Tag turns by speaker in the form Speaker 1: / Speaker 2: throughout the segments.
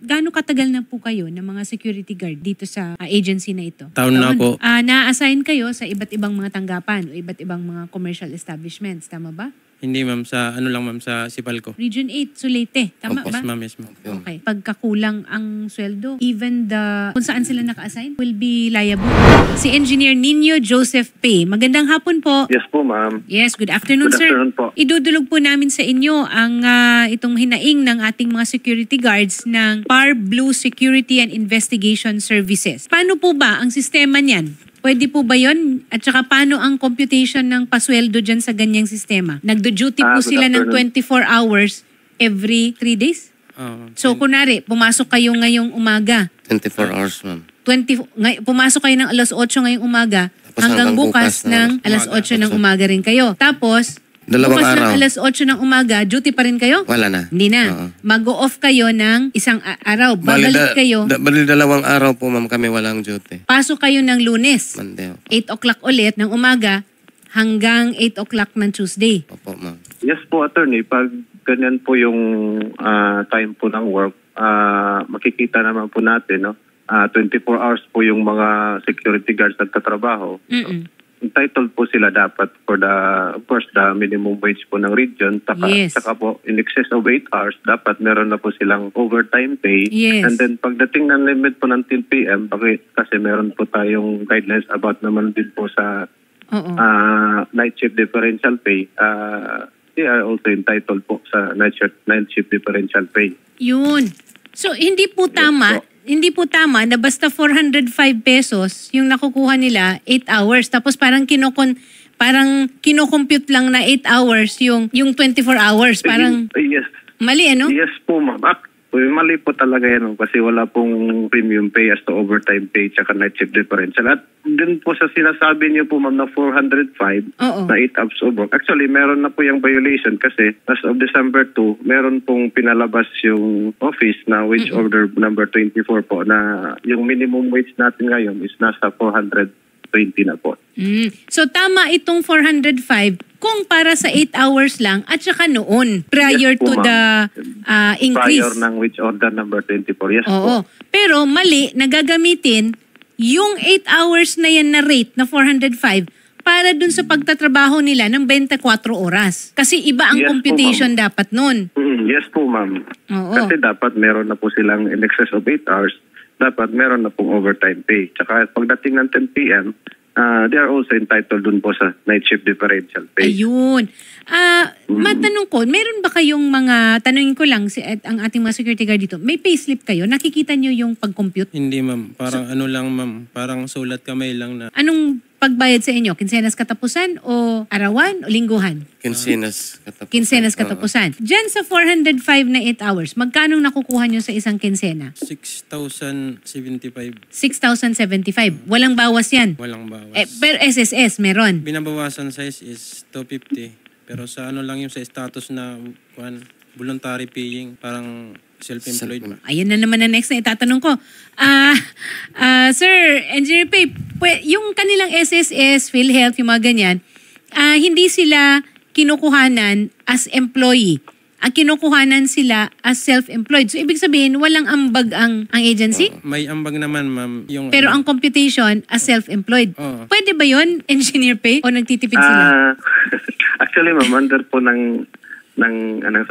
Speaker 1: Gaano katagal na po kayo ng mga security guard dito sa agency na ito?
Speaker 2: Taon na po.
Speaker 1: Na-assign kayo sa iba't ibang mga tanggapan o iba't ibang mga commercial establishments. Tama ba?
Speaker 2: Hindi ma'am, sa sa Sipalco.
Speaker 1: Region 8, Leyte. Tama
Speaker 2: Yes
Speaker 1: ba?
Speaker 2: ma'am, yes ma'am.
Speaker 1: Okay. Pagkakulang ang sweldo, even kung saan sila naka-assign, will be liable. Si Engineer Nino Joseph Pay. Magandang hapon po.
Speaker 3: Yes po, ma'am.
Speaker 1: Yes, good afternoon,
Speaker 3: Good
Speaker 1: sir.
Speaker 3: afternoon po.
Speaker 1: Idudulog po namin sa inyo ang itong hinaing ng ating mga security guards ng PAR Blue Security and Investigation Services. Paano po ba ang sistema niyan? Pwede po ba yun? At saka paano ang computation ng pasweldo dyan sa ganyang sistema? Nagdo-duty po sila ng 24 hours every 3 days? So kunwari, pumasok kayo ngayong umaga.
Speaker 4: 24 hours, ma'am.
Speaker 1: Pumasok kayo ng alas 8 ngayong umaga hanggang bukas ng alas 8 ng umaga rin kayo. Tapos,
Speaker 4: Dalawang
Speaker 1: bukas
Speaker 4: araw.
Speaker 1: ng alas 8 ng umaga, duty pa rin kayo?
Speaker 4: Wala na.
Speaker 1: Hindi na. Mag-off kayo ng isang araw. Babalik kayo.
Speaker 4: Bali dalawang araw po, ma'am, kami walang duty.
Speaker 1: Pasok kayo ng Lunes.
Speaker 4: Monday.
Speaker 1: 8 o'clock ulit ng umaga hanggang 8 o'clock ng Tuesday.
Speaker 4: Opo, ma'am.
Speaker 3: Yes po, attorney. Pag ganyan po yung time po ng work, makikita naman po natin, no? 24 hours po yung mga security guards nagtatrabaho. Entitled po sila dapat for of course, the minimum wage po ng region. Saka po, in excess of 8 hours, dapat meron na po silang overtime pay.
Speaker 1: Yes.
Speaker 3: And then, pagdating ng limit po ng 10 p.m., kasi meron po tayong guidelines about naman din po sa night shift differential pay. They are also entitled po sa night shift differential pay.
Speaker 1: Yun. So, hindi po tama. Hindi po tama na basta 405 pesos yung nakukuha nila 8 hours. Tapos parang kinocompute lang na 8 hours yung 24 hours. Parang
Speaker 3: yes.
Speaker 1: Mali, ano?
Speaker 3: Yes po, ma'am. Mali po talaga yan kasi wala pong premium pay as to overtime pay tsaka night shift differential. At din po sa sinasabi niyo po, ma'am, na 405 na 8 hours of work. Actually, meron na po yung violation kasi as of December 2, meron pong pinalabas yung office na wage order number 24 po na yung minimum wage natin ngayon is nasa 420 na po.
Speaker 1: So tama itong 405 kung para sa 8 hours lang at saka noon prior
Speaker 3: Yes po,
Speaker 1: to the increase.
Speaker 3: Prior ng wage order number 24. Yes
Speaker 1: Oo.
Speaker 3: po.
Speaker 1: Pero mali na gagamitin yung 8 hours na yan na rate na 405 para dun sa pagtatrabaho nila ng 24 oras. Kasi iba ang
Speaker 3: Yes po,
Speaker 1: computation dapat nun.
Speaker 3: Yes po, ma'am.
Speaker 1: Oo.
Speaker 3: Kasi dapat meron na po silang in excess of 8 hours, dapat meron na pong overtime pay. Tsaka pagdating ng 10 p.m., they are also entitled dun po sa night shift differential pay.
Speaker 1: Ayun. Matanong ko, meron ba kayong mga, tanungin ko lang, ang ating mga security guard dito, may payslip kayo? Nakikita nyo yung pag-compute?
Speaker 2: Hindi ma'am, parang lang ma'am, parang sulat kamay lang na.
Speaker 1: Anong pagbayad sa inyo? Kinsenas katapusan o arawan o lingguhan?
Speaker 4: Kinsenas katapusan.
Speaker 1: Kinsenas katapusan. Diyan sa 405 na 8 hours, magkano nakukuha nyo sa isang kinsena?
Speaker 2: 6,075.
Speaker 1: 6,075. Walang bawas yan.
Speaker 2: Walang bawas.
Speaker 1: Per SSS, meron.
Speaker 2: Binabawasan size is 250. Pero sa lang yung sa status na voluntary paying, parang self-employed.
Speaker 1: Ayan na naman na next na itatanong ko. Sir, Engineer Pay, yung kanilang SSS, PhilHealth, yung mga ganyan, hindi sila kinukuhanan as employee. Ang kinukuhanan sila as self-employed. So, ibig sabihin, walang ambag ang agency?
Speaker 2: May ambag naman, ma'am.
Speaker 1: Pero ang computation as self-employed. Pwede ba yun, Engineer Pay? O nagtitipid sila?
Speaker 3: Actually, ma'am, under po ng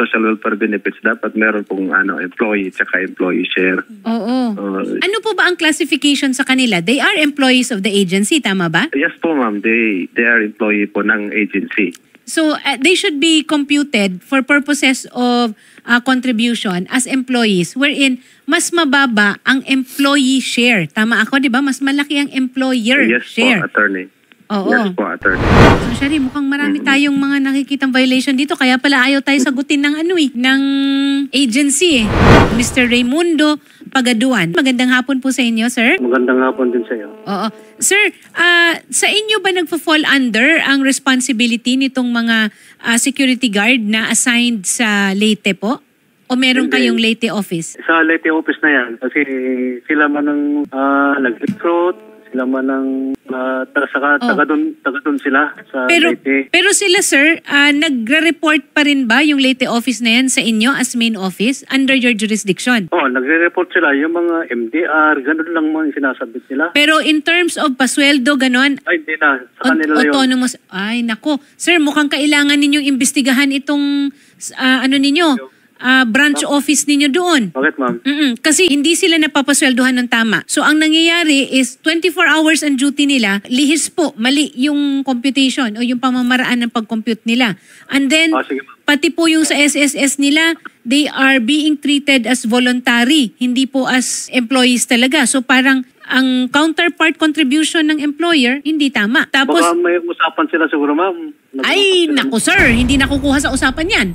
Speaker 3: social welfare benefits, dapat meron pong employee tsaka employee share.
Speaker 1: Oo. Ano po ba ang classification sa kanila? They are employees of the agency, tama ba?
Speaker 3: Yes po, ma'am. They are employee po ng agency.
Speaker 1: So, they should be computed for purposes of contribution as employees wherein mas mababa ang employee share. Tama ako, di ba? Mas malaki ang employer share.
Speaker 3: Yes po, attorney.
Speaker 1: Oo.
Speaker 3: Yes po, attorney.
Speaker 1: So, Shari, mukhang marami tayong mga nakikitang violation dito. Kaya pala ayaw tayo sagutin ng ng agency. Mr. Raimundo Pagaduan. Magandang hapon po sa inyo, sir.
Speaker 5: Magandang hapon din sa iyo.
Speaker 1: Oo. Sir, sa inyo ba nagfa-fall under ang responsibility nitong mga security guard na assigned sa Leyte po? O meron kayong Leyte office?
Speaker 5: Sa Leyte office na yan. Kasi sila man ang nag-recruit, Sila man ang taga doon sila sa Leyte.
Speaker 1: Pero sila, sir, nagre-report pa rin ba yung Leyte office na yan sa inyo as main office under your jurisdiction?
Speaker 5: Nagre-report sila. Yung mga MDR, ganun lang mga sinasabit nila.
Speaker 1: Pero in terms of pasweldo, ganon?
Speaker 5: Ay, hindi na. Sa kanila yun.
Speaker 1: Autonomous. Ay, nako. Sir, mukhang kailangan ninyong imbestigahan itong branch office ninyo doon.
Speaker 5: Bakit, ma'am?
Speaker 1: Kasi hindi sila napapasweldohan ng tama. So, ang nangyayari is 24 hours ang duty nila, lihis po, mali yung computation o yung pamamaraan ng pag-compute nila. And then, pati po yung sa SSS nila, they are being treated as voluntary, hindi po as employees talaga. So, parang ang counterpart contribution ng employer, hindi tama. Tapos,
Speaker 5: baka may usapan sila siguro, ma'am.
Speaker 1: Ay, naku sir, hindi nakukuha sa usapan yan.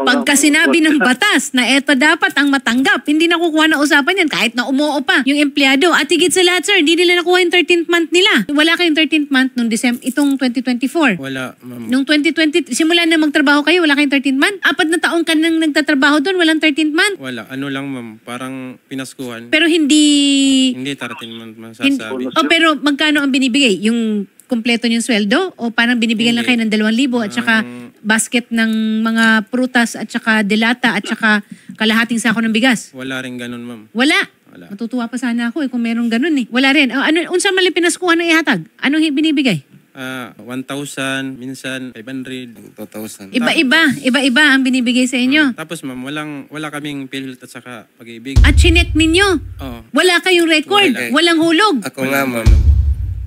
Speaker 1: Pagka sinabi ng batas na eto dapat ang matanggap, hindi nakukuha na usapan yan kahit na umuo pa yung empleyado. At higit sa lahat, sir, hindi nila nakuha yung 13th month nila. Wala kayong 13th month nung itong 2024.
Speaker 2: Wala, ma'am.
Speaker 1: Nung 2020, simula na magtrabaho kayo, wala kayong 13th month? 4 na taong ka nang nagtatrabaho doon, walang 13th month?
Speaker 2: Wala. Ano lang, ma'am, parang pinaskuhan.
Speaker 1: Pero hindi
Speaker 2: 13 month masasabi.
Speaker 1: pero magkano ang binibigay? Yung kumpleto niyong sweldo? O parang binibigyan lang kayo ng 2,000 at saka basket ng mga prutas at saka delata at saka kalahating sako ng bigas?
Speaker 2: Wala rin ganun, ma'am.
Speaker 1: Wala?
Speaker 2: Wala.
Speaker 1: Matutuwa pa sana ako kung merong ganun eh. Wala rin. Unsa mali pinaskuhan ng ihatag? Anong binibigay?
Speaker 2: 1,000, minsan 500.
Speaker 4: 2,000.
Speaker 1: Iba-iba ang binibigay sa inyo.
Speaker 2: Tapos, ma'am, wala kaming PhilHealth at saka pag-ibig.
Speaker 1: At chinek ninyo?
Speaker 2: Oo.
Speaker 1: Wala kayong record?
Speaker 4: Wala.
Speaker 1: Walang hulog?
Speaker 4: Ako nga, ma'am,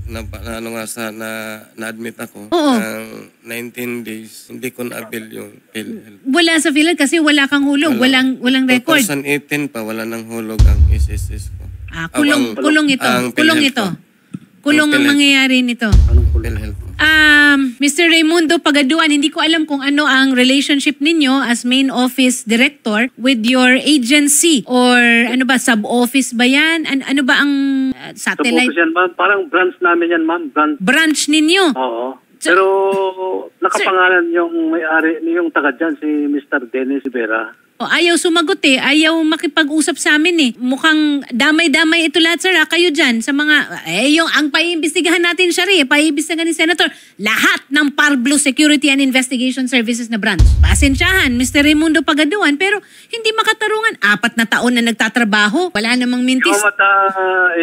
Speaker 4: na-admit ako ng 19 days, hindi ko na-avail yung PhilHealth.
Speaker 1: Wala sa PhilHealth kasi wala kang hulog, walang record.
Speaker 4: 2018 pa, wala nang hulog ang SSS ko.
Speaker 1: Kulong ito. Kulong ito. Kulong ang mangyayari nito.
Speaker 4: PhilHealth ko.
Speaker 1: Mr. Raimundo Pagaduan, hindi ko alam kung ano ang relationship ninyo as main office director with your agency or ano ba, sub-office ba yan? Ano ba ang satellite?
Speaker 5: Sub-office yan, ma'am. Parang branch namin yan, ma'am.
Speaker 1: Branch ninyo?
Speaker 5: Oo. Pero nakapangalan yung may-ari, yung taga dyan, si Mr. Dennis Rivera.
Speaker 1: Ayaw sumagot eh. Ayaw makipag-usap sa amin eh. Mukhang damay-damay ito lahat, sir. Kayo dyan sa mga... ang paiimbestigahan natin, Shari, paiimbestigahan ni Senator. Lahat ng Parblo Security and Investigation Services na branch. Pasensyahan, Mr. Raimundo Pagaduan, pero hindi makatarungan. 4 na taon na nagtatrabaho. Wala namang mintis.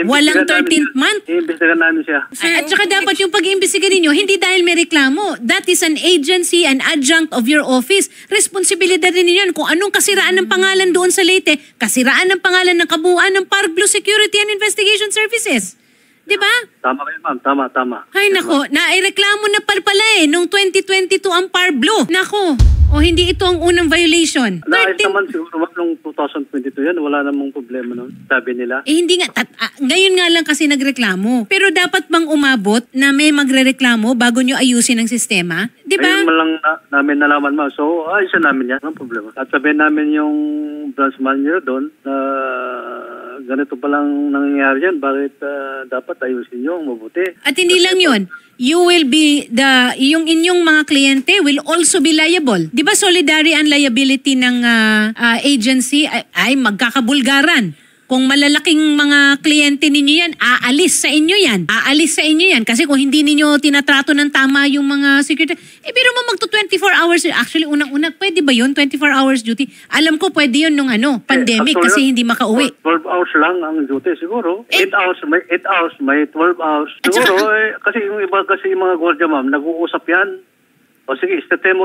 Speaker 1: Walang 13th month.
Speaker 5: Iimbestigahan namin siya.
Speaker 1: At saka dapat yung pag-iimbestiga ninyo, hindi dahil may reklamo. That is an agency, an adjunct of your office. Responsibilidad rin ninyo kung anong kasiraan ng pangalan doon sa Leyte, kasiraan ng pangalan ng kabuuan ng Parblo Security and Investigation Services. Di ba?
Speaker 5: Tama kayo, ma'am. Tama.
Speaker 1: Ay, nako. Naireklamo na pala nung 2022 ang Parblo. Nako. Hindi ito ang unang violation.
Speaker 5: Naayos naman siguro, ma'am, nung 2022 yan. Wala namang problema nun. Sabi nila.
Speaker 1: Hindi nga. Ngayon nga lang kasi nagreklamo. Pero dapat bang umabot na may magrereklamo bago nyo ayusin ang sistema? Di ba?
Speaker 5: Ayun lang namin nalaman, ma'am. So, ayusin namin yan. Walang problema. At sabihin namin yung branch manager doon na ganito palang nangyayari yan. Bakit dapat ayusin nyo mabuti? At
Speaker 1: hindi lang yun. You will be yung inyong mga kliyente will also be liable. Di ba solidary ang liability ng agency ay magkakabulgaran? Kung malalaking mga kliyente ninyo yan, aalis sa inyo yan. Kasi kung hindi ninyo tinatrato ng tama yung mga security, pero mo magto 24 hours. Actually, unang-una, pwede ba yun? 24 hours duty? Alam ko, pwede yun nung pandemic kasi hindi makauwi.
Speaker 5: 12 hours lang ang duty siguro. 8 hours, may 12 hours. Siguro, kasi yung iba kasi yung mga gwardiya, ma'am, nag-uusap yan. O sige, istatin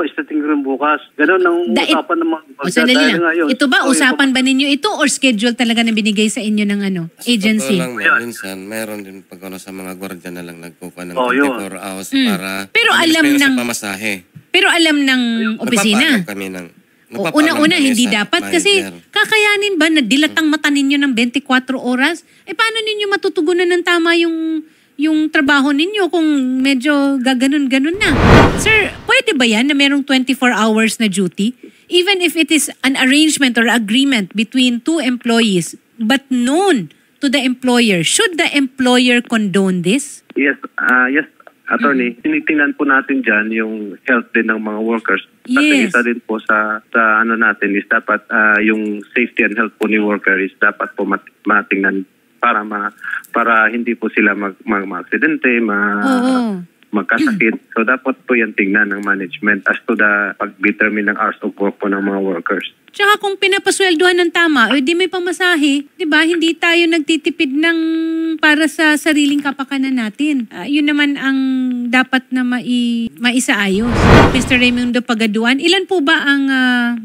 Speaker 5: rin bukas. Ganun ang usapan ng mga gwardiya.
Speaker 1: Ito ba, usapan ba ninyo ito or schedule talaga na binigay sa inyo ng agency?
Speaker 4: Lang, minsan, meron din pag sa mga gwardiya na lang nagkukuha ng 24 hours para
Speaker 1: pero alam ng
Speaker 4: pamasahe.
Speaker 1: Pero alam ng opisina.
Speaker 4: Kami ng
Speaker 1: una hindi dapat kasi kakayanin ba na dilatang mata ninyo ng 24 oras? Paano ninyo matutugunan ng tama yung trabaho ninyo kung medyo gaganon-ganon na? Sir, pwede ba yan na merong 24 hours na duty? Even if it is an arrangement or agreement between two employees but known to the employer, should the employer condone this?
Speaker 3: Yes, attorney. Tinitingnan po natin dyan yung health din ng mga workers. Kasi isa din po sa natin is dapat yung safety and health po ni worker is dapat po matingnan para hindi po sila mag-aksidente, magkasakit. So dapat po yan tingnan ng management as to the pag-determine ng hours of work po ng mga workers.
Speaker 1: Tsaka kung pinapasweldohan ng tama, di may pamasahe, di ba? Hindi tayo nagtitipid ng para sa sariling kapakanan natin. Yun naman ang dapat na maisaayos. Mr. Raimundo Pagaduan, ilan po ba ang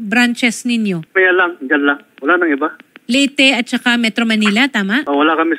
Speaker 1: branches ninyo?
Speaker 5: Kaya lang, dyan lang. Wala nang iba.
Speaker 1: Leyte at saka Metro Manila, tama?
Speaker 5: Wala kami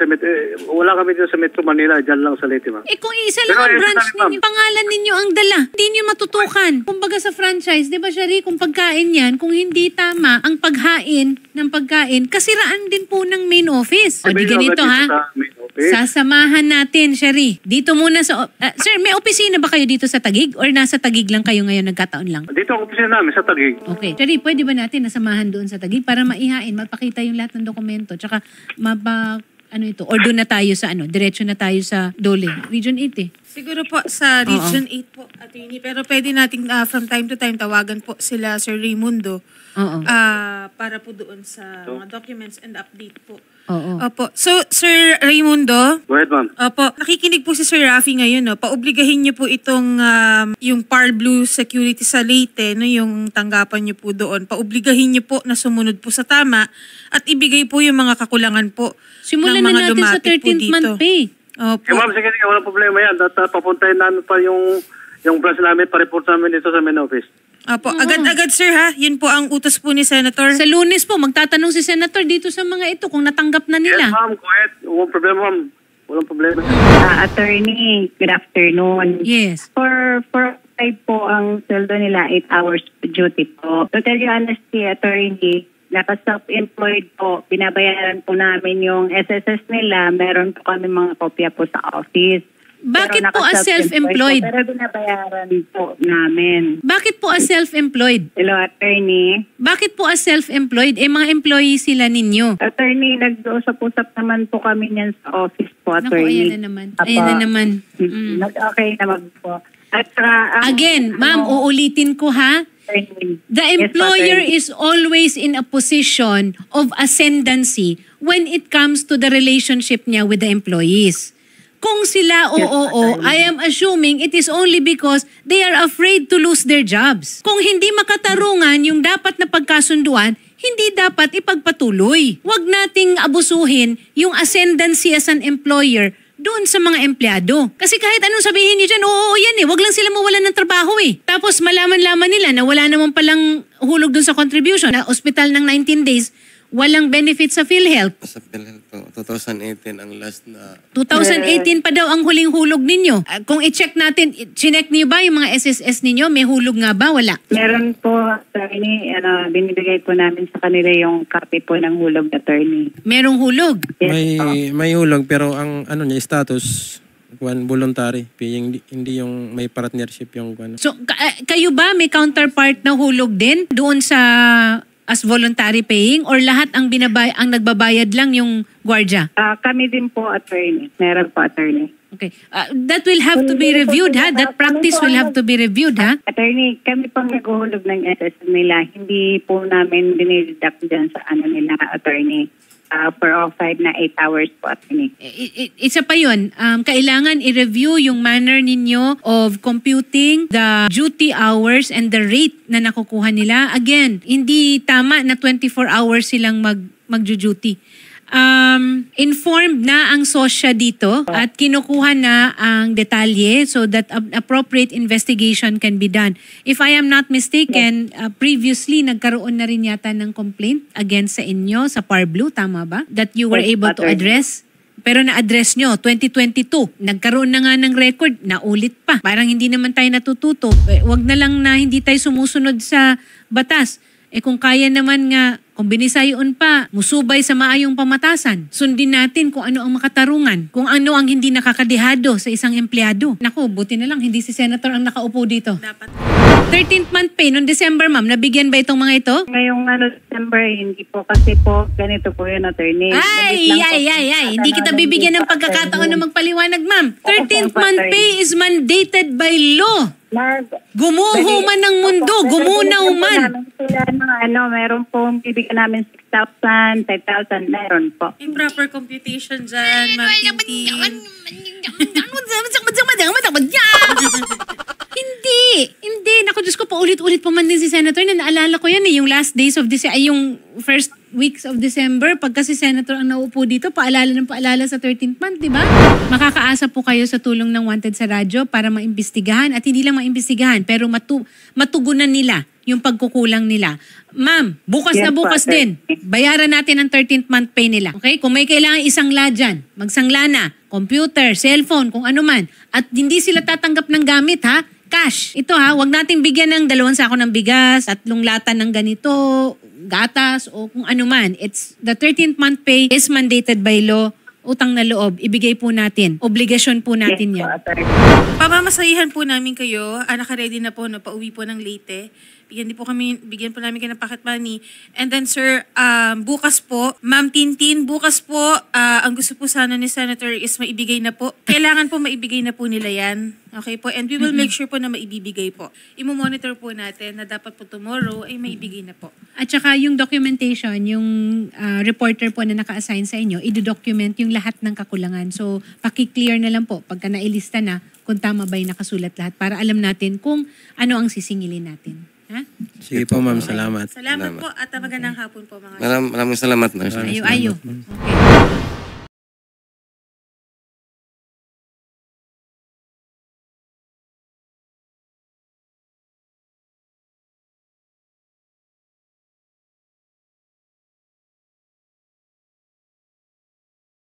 Speaker 5: dito sa Metro Manila, dyan lang sa Leyte, ma'am.
Speaker 1: Kung isa lang ang branch ninyo, pangalan ninyo ang dala, hindi nyo matutukan. Kumbaga sa franchise, di ba, Shari, kung pagkain yan, kung hindi tama ang paghain ng pagkain, kasiraan din po ng main office. O di ganito, ha? Sasamahan natin, Shari. Dito muna sa... sir, may opisina ba kayo dito sa Taguig? Or nasa Taguig lang kayo ngayon, nagkataon lang?
Speaker 5: Dito ang opisina namin, sa Taguig.
Speaker 1: Okay. Shari, pwede ba natin nasamahan doon sa Taguig para maihain, mapakita yung lahat ng dokumento, tsaka or doon na tayo sa diretso na tayo sa Dole, Region 8 eh.
Speaker 6: Siguro po sa Region 8 po, attorney, pero pwede nating from time to time tawagan po sila Sir Raimundo para po doon sa mga documents and update po. Opo. So, Sir Raimundo?
Speaker 5: Go ahead, ma'am.
Speaker 6: Opo. Nakikinig po si Sir Rafi ngayon, no? Paobligahin niyo po itong yung Par Blue Security sa Leyte, no? Yung tanggapan niyo po doon. Paobligahin niyo po na sumunod po sa tama at ibigay po yung mga kakulangan po.
Speaker 1: Simulan
Speaker 6: ng mga
Speaker 1: na natin sa 13th month pay.
Speaker 6: Opo.
Speaker 5: Ma'am, sige, walang problema yan. Papuntahin namin pa yung branch namin, pa-report namin dito sa main office.
Speaker 6: Opo, agad-agad sir ha. Yun po ang utos po ni Senator.
Speaker 1: Sa Lunes po, magtatanong si Senator dito sa mga ito kung natanggap na nila.
Speaker 5: Yes, ma'am. Go ahead. Walang problema, ma'am. Walang problema.
Speaker 7: Attorney, good afternoon.
Speaker 1: Yes.
Speaker 7: For 5 po ang sweldo nila, 8 hours duty po. To tell you honestly, attorney, naka-self-employed po, binabayaran po namin yung SSS nila. Meron po kami mga kopya po sa office.
Speaker 1: Bakit po as self-employed?
Speaker 7: Pero binabayaran po namin.
Speaker 1: Bakit po as self-employed?
Speaker 7: Hello, attorney.
Speaker 1: Bakit po as self-employed? Mga employee sila ninyo.
Speaker 7: Attorney, nag-usap-usap naman po kami niyan sa office po, attorney.
Speaker 1: Naku, ayan na naman. Ayan na naman.
Speaker 7: Okay naman po. At
Speaker 1: again, ma'am, uulitin ko ha. The employer is always in a position of ascendancy when it comes to the relationship niya with the employees. Kung sila I am assuming it is only because they are afraid to lose their jobs. Kung hindi makatarungan yung dapat na pagkasunduan, hindi dapat ipagpatuloy. Huwag nating abusuhin yung ascendancy as an employer doon sa mga empleyado. Kasi kahit anong sabihin niyo dyan, oo yan eh, huwag lang sila mawalan ng trabaho eh. Tapos malaman-laman nila na wala naman palang hulog doon sa contribution, na ospital ng 19 days, walang benefit sa PhilHealth.
Speaker 4: Sa PhilHealth po, 2018 ang last na...
Speaker 1: 2018 pa daw ang huling hulog ninyo. Kung i-check natin, chinek niyo ba yung mga SSS ninyo? May hulog nga ba? Wala.
Speaker 7: Meron po, attorney, binibigay po namin sa kanila yung copy po ng hulog, attorney.
Speaker 1: Merong hulog?
Speaker 7: Yes,
Speaker 2: May hulog pero ang niya status voluntary paying, hindi yung may partnership yung
Speaker 1: So kayo ba may counterpart na hulog din doon sa as voluntary paying or lahat ang nagbabayad lang yung gwardiya?
Speaker 7: Kami din po, attorney. Meron po, attorney.
Speaker 1: Okay. That will have to be reviewed, ha? That practice will have to be reviewed, ha?
Speaker 7: Attorney, kami pang naghuhulog ng SS nila. Hindi po namin dinideduct dyan sa nila, attorney. For all 5 na 8 hours po, attorney.
Speaker 1: Isa pa yun, kailangan i-review yung manner ninyo of computing the duty hours and the rate na nakukuha nila. Again, hindi tama na 24 hours silang mag-duty. Informed na ang SOSYA dito at kinukuha na ang detalye so that appropriate investigation can be done. If I am not mistaken, previously nagkaroon na rin yata ng complaint against sa inyo sa Par Blue, tama ba? That you were able to address? Pero na-address nyo, 2022. Nagkaroon na nga ng record, naulit pa. Parang hindi naman tayo natututo. Wag na lang na hindi tayo sumusunod sa batas. Kung kaya naman nga, kung binisayon pa, musubay sa maayong pamatasan. Sundin natin kung ano ang makatarungan. Kung ano ang hindi nakakadihado sa isang empleyado. Naku, buti na lang, hindi si Senator ang nakaupo dito.
Speaker 6: Dapat.
Speaker 1: 13th month pay noong December, ma'am, nabigyan ba itong mga ito?
Speaker 7: Ngayong December, hindi po kasi po ganito po yun, attorney.
Speaker 1: Ay. Hindi kita bibigyan ng pagkakataon na magpaliwanag, ma'am. 13th month pay is mandated by law. Gumuho man ng mundo, gumunaw man.
Speaker 7: Sila meron pong bibigyan namin 6,000, 5,000, meron po.
Speaker 6: Improper computation dyan, Ma'am Tintin.
Speaker 1: Hindi. Naku, Diyos ko, paulit-ulit pa man din si Senator na naalala ko yan yung last days of December, yung first weeks of December, pagka si Senator ang naupo dito, paalala sa 13th month, di ba? Makakaasa po kayo sa tulong ng Wanted sa radyo para maimbestigahan at hindi lang maimbestigahan, pero matugunan nila yung pagkukulang nila. Ma'am, bukas na bukas din, bayaran natin ang 13th month pay nila. Okay? Kung may kailangan isangla dyan, magsangla na, computer, cellphone, kung ano man, at hindi sila tatanggap ng gamit, ha? Cash. Ito wag nating bigyan ng 2 sako ng bigas, 3 lata ng ganito, gatas, o kung ano man. The 13th month pay is mandated by law. Utang na loob, ibigay po natin. Obligasyon po natin yan.
Speaker 6: Pamamasahihan po namin kayo. Naka-ready na po, pauwi po ng Leyte. Bigyan po namin kayo ng pocket money. And then sir, bukas po, Ma'am Tintin, bukas po, ang gusto po sana ni Senator is maibigay na po. Kailangan po maibigay na po nila yan. Okay po? And we will make sure po na maibibigay po. Imo-monitor po natin na dapat po tomorrow ay maibigay na po.
Speaker 1: At saka yung documentation, yung reporter po na naka-assign sa inyo, i-document yung lahat ng kakulangan. So, paki-clear na lang po pagka nailista na kung tama ba yung nakasulat lahat para alam natin kung ano ang sisingilin natin. Ha?
Speaker 2: Sige po, ma'am. Salamat.
Speaker 6: Salamat po at magandang hapon po mga
Speaker 4: Maraming salamat.
Speaker 1: Ayo.